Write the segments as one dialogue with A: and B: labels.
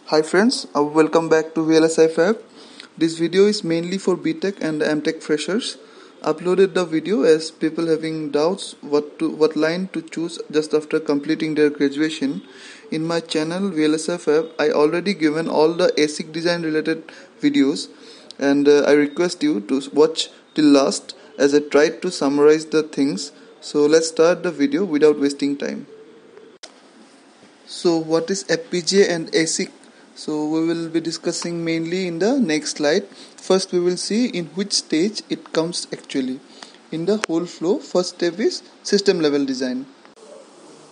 A: Hi friends, welcome back to VLSIFaB. This video is mainly for BTech and MTech freshers. Uploaded the video as people having doubts what line to choose just after completing their graduation. In my channel VLSIFaB, I already given all the Asic design related videos, and I request you to watch till last as I tried to summarize the things. So let's start the video without wasting time. So what is FPGA and Asic? So we will be discussing mainly in the next slide. First we will see in which stage it comes actually. In the whole flow, first step is system level design.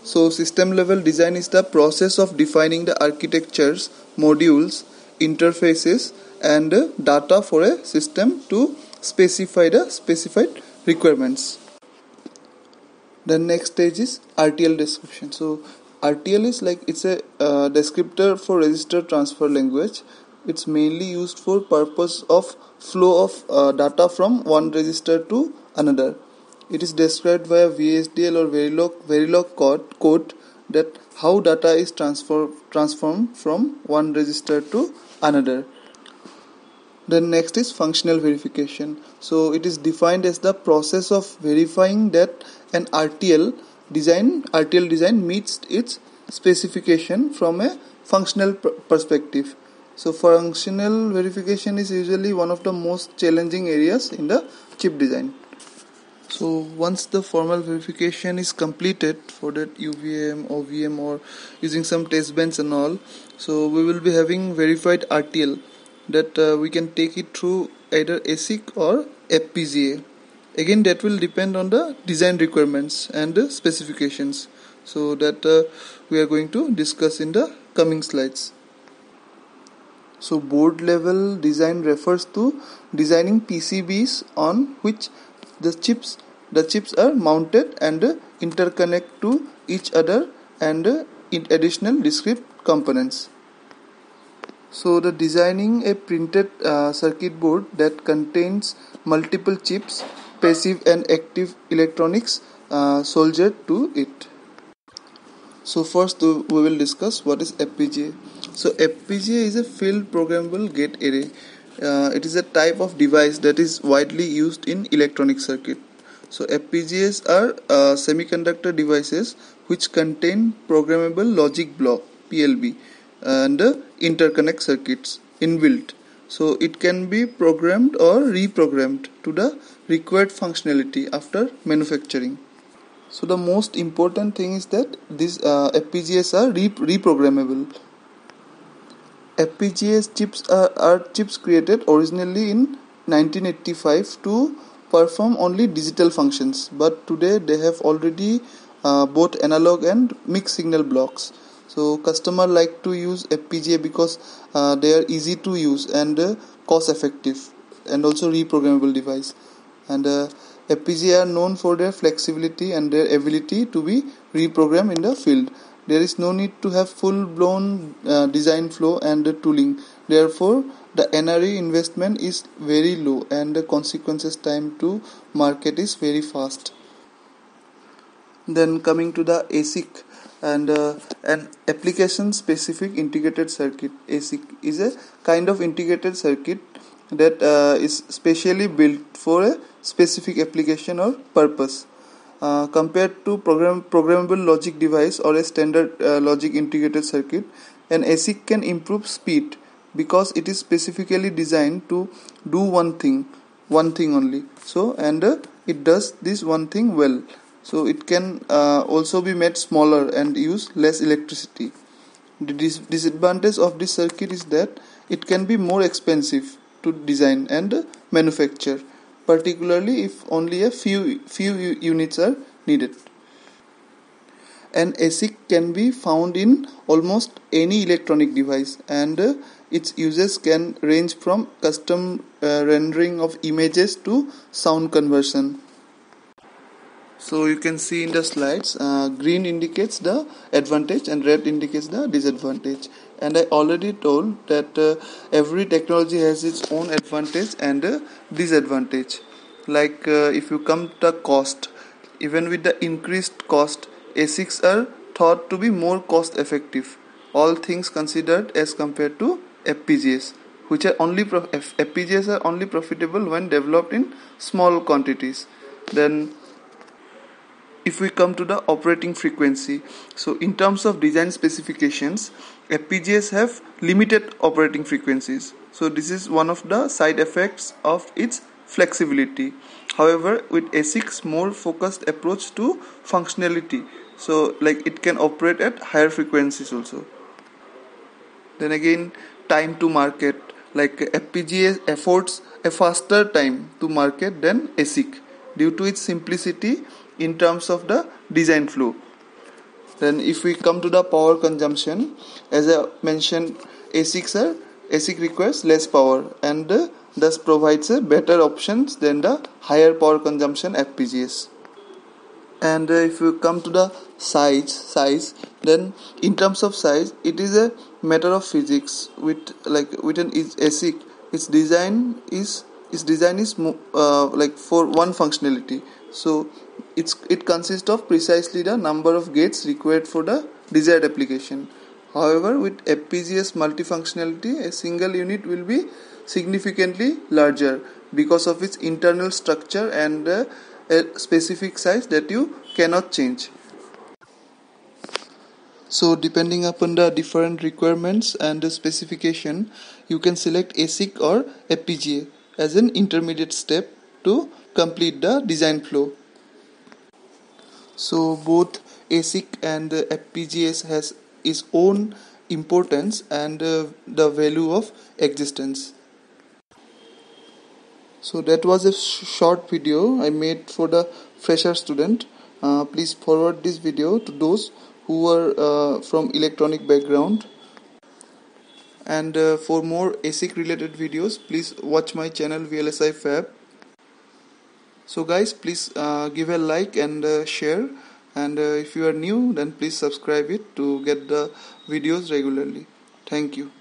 A: So system level design is the process of defining the architectures, modules, interfaces and data for a system to specify the specified requirements. The next stage is RTL description. So RTL is it's a descriptor for register transfer language. It's mainly used for purpose of flow of data from one register to another. It is described via VHDL or Verilog code that how data is transformed from one register to another. Then next is functional verification. So it is defined as the process of verifying that an RTL design meets its specification from a functional perspective. So functional verification is usually one of the most challenging areas in the chip design. So once the formal verification is completed for that UVM, OVM or using some test bench and all, so we will be having verified RTL that we can take it through either Asic or FPGA. Again, that will depend on the design requirements and the specifications. So that we are going to discuss in the coming slides. So board level design refers to designing PCBs on which the chips are mounted and interconnect to each other and additional discrete components. So the designing a printed circuit board that contains multiple chips, passive and active electronics soldered to it. So first we will discuss what is FPGA. So FPGA is a field programmable gate array. It is a type of device that is widely used in electronic circuit. So FPGAs are semiconductor devices which contain programmable logic block (PLB) and interconnect circuits inbuilt. So it can be programmed or reprogrammed to the required functionality after manufacturing. So the most important thing is that these FPGAs are reprogrammable. FPGAs chips are chips created originally in 1985 to perform only digital functions, but today they have already both analog and mixed signal blocks. So customer like to use FPGA because they are easy to use and cost effective and also reprogrammable device. And FPGA are known for their flexibility and their ability to be reprogrammed in the field. There is no need to have full-blown design flow and tooling. Therefore, the NRE investment is very low and the consequences time to market is very fast. Then coming to the ASIC and an application-specific integrated circuit. ASIC is a kind of integrated circuit that is specially built for a specific application or purpose. Compared to programmable logic device or a standard logic integrated circuit, an ASIC can improve speed because it is specifically designed to do one thing only. So and it does this one thing well. So it can also be made smaller and use less electricity. The disadvantage of this circuit is that it can be more expensive to design and manufacture, particularly if only a few units are needed. An ASIC can be found in almost any electronic device, and its uses can range from custom rendering of images to sound conversion. So you can see in the slides, green indicates the advantage and red indicates the disadvantage. And I already told that every technology has its own advantage and disadvantage. If you come to cost, even with the increased cost, ASICs are thought to be more cost effective all things considered as compared to FPGAs, which are only FPGAs are only profitable when developed in small quantities. Then if we come to the operating frequency, so in terms of design specifications, FPGAs have limited operating frequencies. So this is one of the side effects of its flexibility. However, with ASIC's more focused approach to functionality, so like it can operate at higher frequencies also. Then again, time to market, like FPGA affords a faster time to market than ASIC due to its simplicity in terms of the design flow. Then if we come to the power consumption, as I mentioned, ASIC requires less power and thus provides a better options than the higher power consumption FPGAs. And if you come to the size, then in terms of size, it is a matter of physics. With an ASIC, its design is like for one functionality. So it consists of precisely the number of gates required for the desired application. However, with FPGA's multifunctionality, a single unit will be significantly larger because of its internal structure and a specific size that you cannot change. So depending upon the different requirements and the specification, you can select ASIC or FPGA as an intermediate step to complete the design flow. So both ASIC and FPGAs has its own importance and the value of existence. So that was a short video I made for the fresher student. Please forward this video to those who are from electronic background. And for more ASIC related videos, please watch my channel VLSIFaB. So guys, please give a like and share, and if you are new, then please subscribe it to get the videos regularly. Thank you.